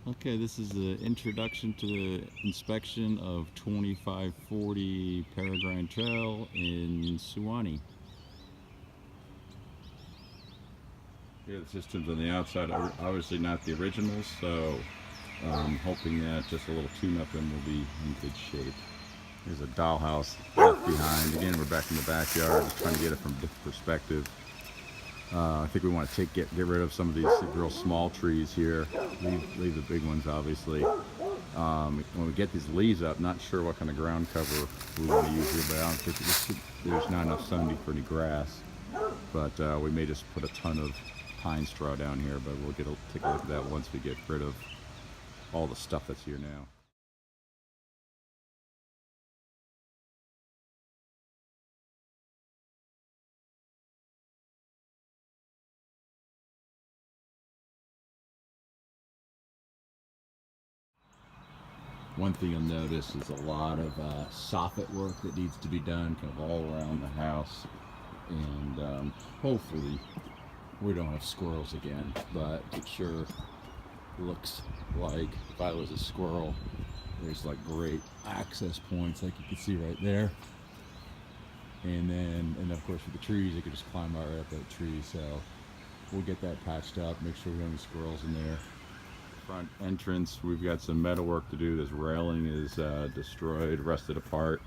Okay, this is the introduction to the inspection of 2540 Peregrine Trail in Suwannee. Here the systems on the outside are obviously not the originals, so I'm hoping that just a little tune-up and we'll be in good shape. Here's a dollhouse left behind. Again, we're back in the backyard, just trying to get it from a different perspective. I think we want to get rid of some of these real small trees here. Leave the big ones, obviously. When we get these leaves up, not sure what kind of ground cover we want to use here, but I don't think there's not enough sunny for any grass. But we may just put a ton of pine straw down here, but we'll take a look at that once we get rid of all the stuff that's here now. One thing you'll notice is a lot of soffit work that needs to be done kind of all around the house, and hopefully we don't have squirrels again, but it sure looks like if I was a squirrel, there's like great access points like you can see right there, and of course with the trees you could just climb right up that tree. So we'll get that patched up, make sure we don't have any squirrels in there. Front entrance, we've got some metal work to do. This railing is destroyed, rusted apart,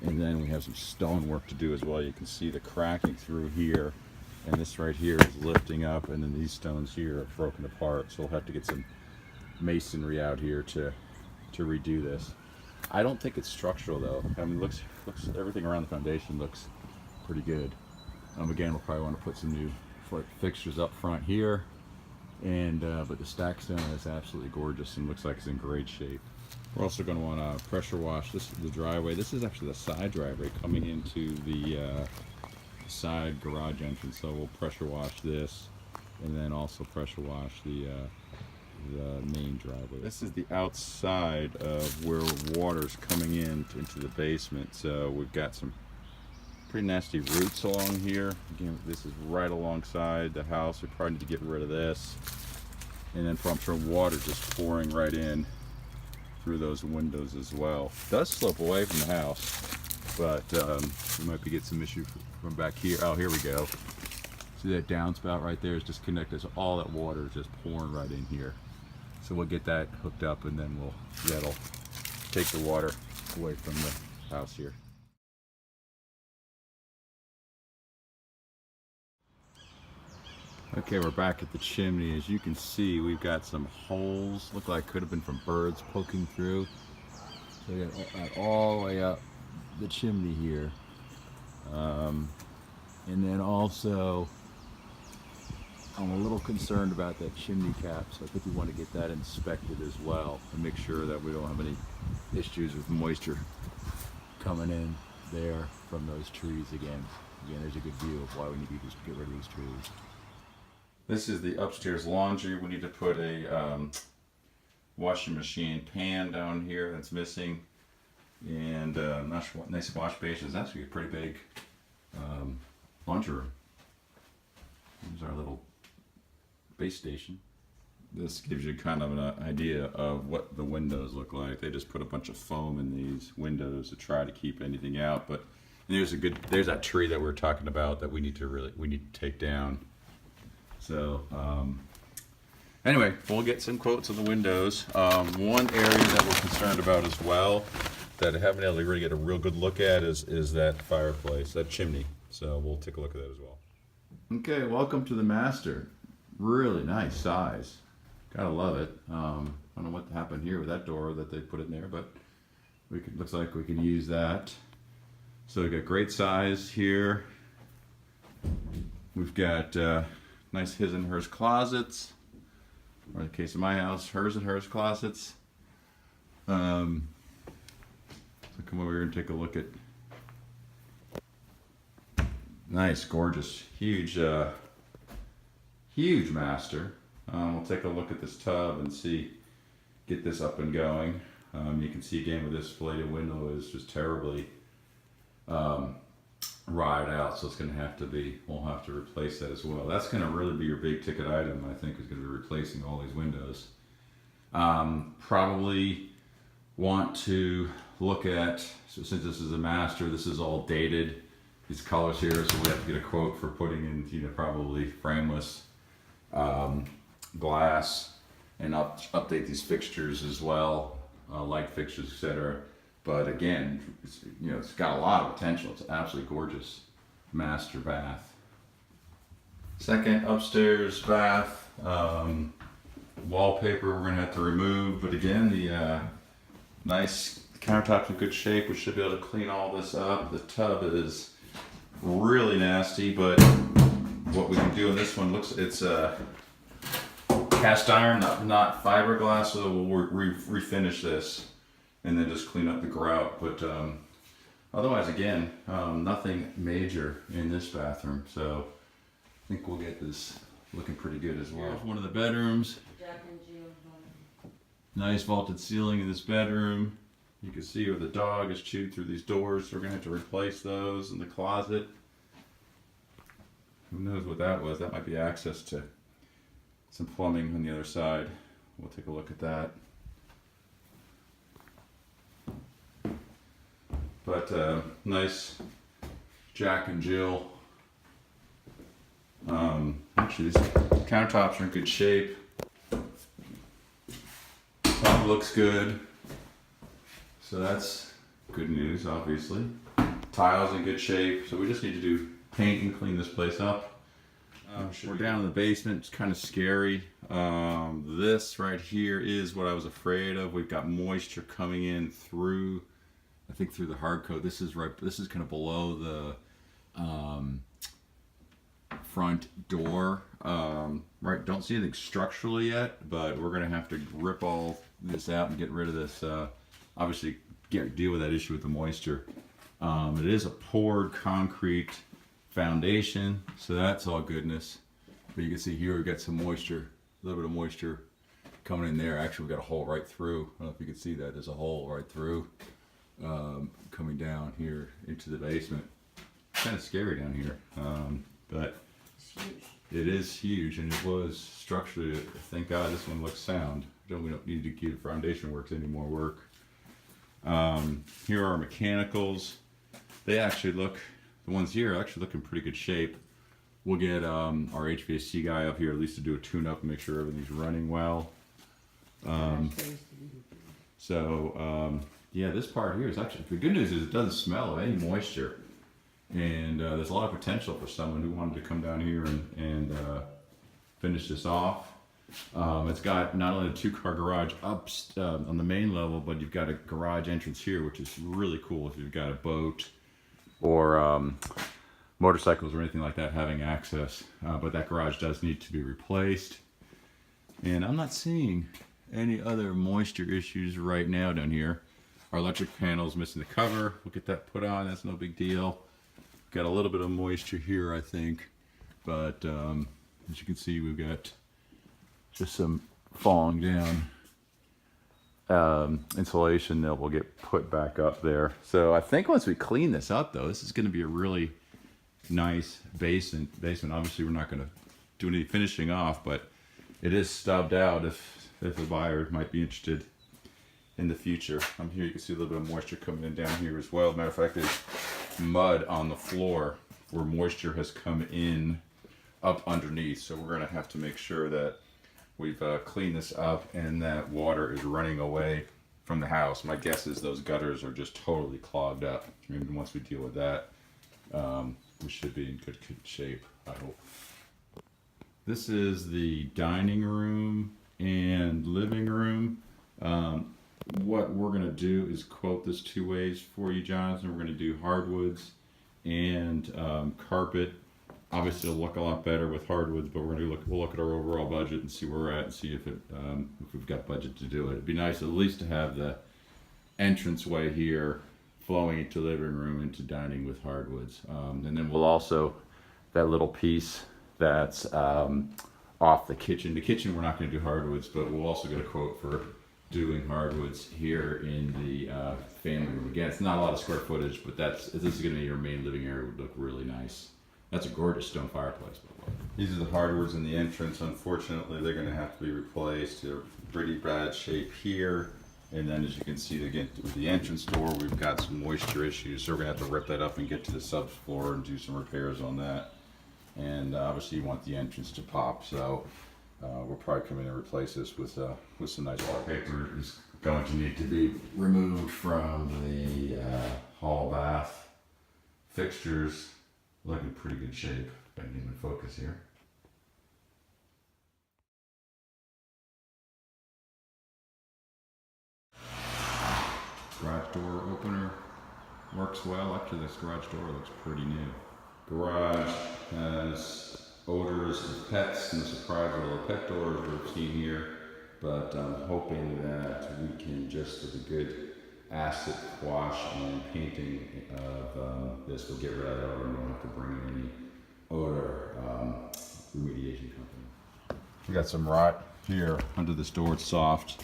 and then we have some stone work to do as well. You can see the cracking through here, and this right here is lifting up, and then these stones here are broken apart, so we'll have to get some masonry out here to redo this. I don't think it's structural though. I mean, looks everything around the foundation looks pretty good. Again, we'll probably want to put some new fixtures up front here. And but the stack stone is absolutely gorgeous and looks like it's in great shape. We're also going to want to pressure wash. This is the driveway. This is actually the side driveway coming into the side garage entrance. So we'll pressure wash this, and then also pressure wash the main driveway. This is the outside of where water's coming into the basement. So we've got some pretty nasty roots along here. Again, this is right alongside the house. We probably need to get rid of this. And then I'm sure water just pouring right in through those windows as well. It does slope away from the house, but we might get some issue from back here. Oh, here we go. See that downspout right there is just connected, so all that water is just pouring right in here. So we'll get that hooked up, and then that'll take the water away from the house here. Okay, we're back at the chimney. As you can see, we've got some holes, look like could have been from birds poking through. So we got that all the way up the chimney here. And then also, I'm a little concerned about that chimney cap, so I think we want to get that inspected as well and make sure that we don't have any issues with moisture coming in there from those trees again. Again, there's a good view of why we need to get rid of these trees. This is the upstairs laundry. We need to put a washing machine pan down here that's missing, and nice wash basin. It's actually a pretty big laundry room. Here's our little base station. This gives you kind of an idea of what the windows look like. They just put a bunch of foam in these windows to try to keep anything out. But there's that tree that we were talking about that we need to take down. So anyway, we'll get some quotes on the windows. One area that we're concerned about as well, that I haven't been able to really get a real good look at, is that fireplace, that chimney. So we'll take a look at that as well. Okay, welcome to the master. Really nice size. Gotta love it. I don't know what happened here with that door that they put in there, but looks like we can use that. So we've got great size here. We've got nice his and hers closets, or in the case of my house, hers and hers closets. So come over here and take a look at nice, gorgeous, huge master. We'll take a look at this tub and get this up and going. You can see again with this bladed window is just terribly rotted out, so we'll have to replace that as well. That's going to really be your big ticket item, I think, is going to be replacing all these windows. Probably want to look at, so since this is a master, this is all dated, these colors here, so we have to get a quote for putting in, you know, probably frameless glass, and update these fixtures as well, light fixtures, etc. But again, it's, you know, it's got a lot of potential. It's absolutely gorgeous master bath. Second upstairs bath, wallpaper we're gonna have to remove, but again, the nice countertops in good shape. We should be able to clean all this up. The tub is really nasty, but what we can do in this one looks, it's cast iron, not fiberglass, so we'll refinish this and then just clean up the grout. But otherwise, again, nothing major in this bathroom, so I think we'll get this looking pretty good as well. Here's one of the bedrooms. Nice vaulted ceiling in this bedroom. You can see where the dog has chewed through these doors, so we're gonna have to replace those. In the closet, who knows what that was? That might be access to some plumbing on the other side. We'll take a look at that. But nice Jack and Jill. Actually, these countertops are in good shape. Top looks good. So that's good news, obviously. Tiles in good shape. So we just need to do paint and clean this place up. We're down in the basement. It's kind of scary. This right here is what I was afraid of. We've got moisture coming in through, I think through the hard coat. This is kind of below the front door. Right, don't see anything structurally yet, but we're gonna have to rip all this out and get rid of this. Obviously, deal with that issue with the moisture. It is a poured concrete foundation, so that's all goodness. But you can see here we've got some moisture, a little bit of moisture coming in there. Actually, we've got a hole right through. I don't know if you can see that. There's a hole right through coming down here into the basement. Kind of scary down here, but it is huge, and it was structurally. Thank God this one looks sound. We don't need to keep foundation works any more work. Here are our mechanicals. They actually look, the ones here actually look in pretty good shape. We'll get our HVAC guy up here at least to do a tune-up and make sure everything's running well. Yeah, this part here is actually, the good news is it doesn't smell of any moisture. And there's a lot of potential for someone who wanted to come down here and finish this off. It's got not only a 2-car garage up on the main level, but you've got a garage entrance here, which is really cool if you've got a boat or motorcycles or anything like that having access. But that garage does need to be replaced. And I'm not seeing any other moisture issues right now down here. Our electric panel is missing the cover. We'll get that put on, that's no big deal. Got a little bit of moisture here, I think. But as you can see, we've got just some falling down insulation that will get put back up there. So I think once we clean this up, though, this is going to be a really nice basement. Obviously, we're not going to do any finishing off, but it is stubbed out if a buyer might be interested in the future. Here you can see a little bit of moisture coming in down here as well. Matter of fact, there's mud on the floor where moisture has come in up underneath. So we're going to have to make sure that we've cleaned this up and that water is running away from the house. My guess is those gutters are just totally clogged up. And once we deal with that, we should be in good shape, I hope. This is the dining room and living room. What we're going to do is quote this 2 ways for you, Jonathan. We're going to do hardwoods and carpet. Obviously, it'll look a lot better with hardwoods, but we'll look at our overall budget and see where we're at and see if we've got budget to do it. It'd be nice at least to have the entranceway here flowing into living room into dining with hardwoods. And then we'll also, that little piece that's off the kitchen. The kitchen, we're not going to do hardwoods, but we'll also get a quote for doing hardwoods here in the family room. Again, it's not a lot of square footage, but this is going to be your main living area. It would look really nice. That's a gorgeous stone fireplace, by the way. These are the hardwoods in the entrance. Unfortunately, they're going to have to be replaced. They're pretty bad shape here. And then as you can see, again, with the entrance door, we've got some moisture issues. So we're going to have to rip that up and get to the subfloor and do some repairs on that. And obviously you want the entrance to pop. So we'll probably come in and replace this with some nice wallpaper. It's going to need to be removed from the hall bath. Fixtures look in pretty good shape. If I can even focus here. Garage door opener works well. Actually, this garage door looks pretty new. Garage has odors of pets, no surprise, all the pet doors we've seen here. But I'm hoping that we can just, with a good acid wash and painting of this, will get rid of that odor and we don't have to bring in any odor remediation company. We got some rot here under this door. It's soft.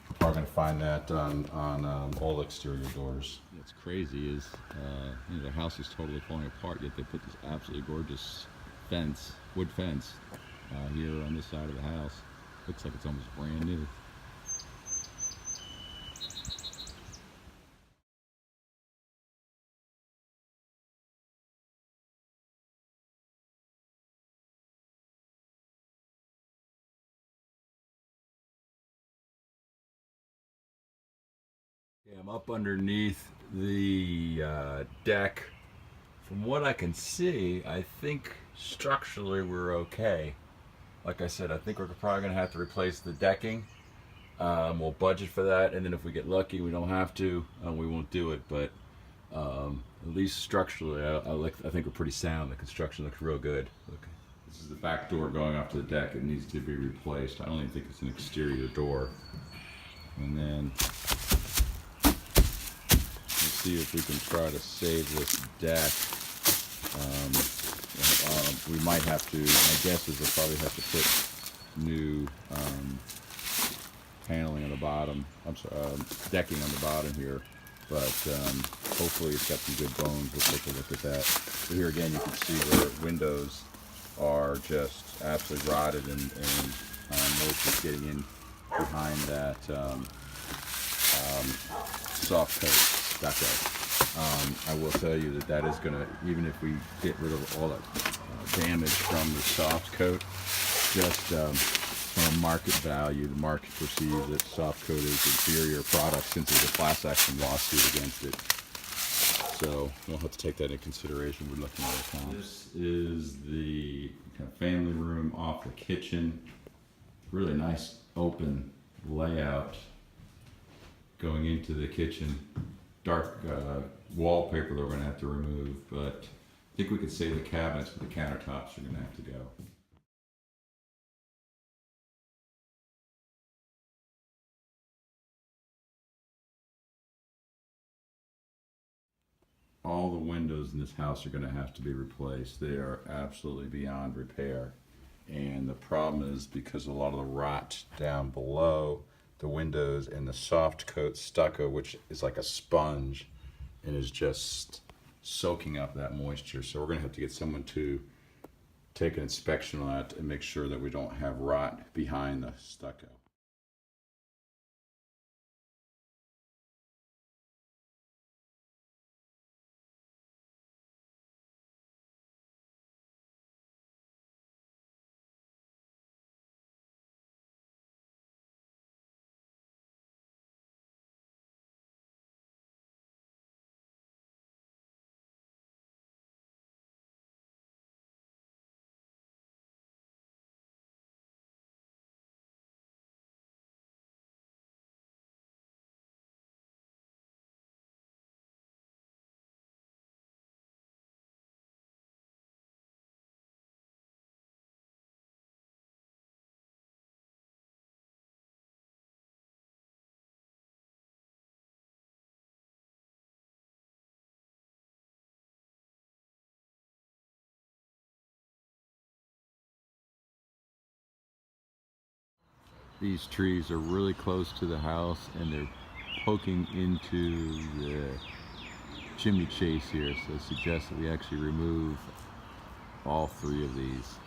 We're probably going to find that on all exterior doors. What's crazy is the house is totally falling apart, yet they put this absolutely gorgeous fence, wood fence, here on this side of the house. Looks like it's almost brand new. Yeah, I'm up underneath the deck. From what I can see, I think structurally we're okay. Like I said, I think we're probably going to have to replace the decking. We'll budget for that, and then if we get lucky, we don't have to, we won't do it. But at least structurally, I think we're pretty sound. The construction looks real good. Look, this is the back door going off to the deck. It needs to be replaced. I don't even think it's an exterior door. And then let's see if we can try to save this deck. We might have to, my guess is we'll probably have to put new paneling on the bottom, decking on the bottom here, but hopefully it's got some good bones. We'll take a look at that. So here again you can see where windows are just absolutely rotted and moisture getting in behind that soft coat stucco. I will tell you that is going to, even if we get rid of all that damage from the soft coat, just from a market value, the market perceives that soft coat is inferior product since there's a class action lawsuit against it. So we'll have to take that into consideration. We're looking at it now. This is the kind of family room off the kitchen. Really nice open layout going into the kitchen. Dark wallpaper that we're going to have to remove, but I think we could save the cabinets, but the countertops are going to have to go. All the windows in this house are going to have to be replaced. They are absolutely beyond repair. And the problem is because a lot of the rot down below the windows and the soft coat stucco, which is like a sponge and is just soaking up that moisture. So we're going to have to get someone to take an inspection on that and make sure that we don't have rot behind the stucco. These trees are really close to the house and they're poking into the chimney chase here, so it suggests that we actually remove all three of these.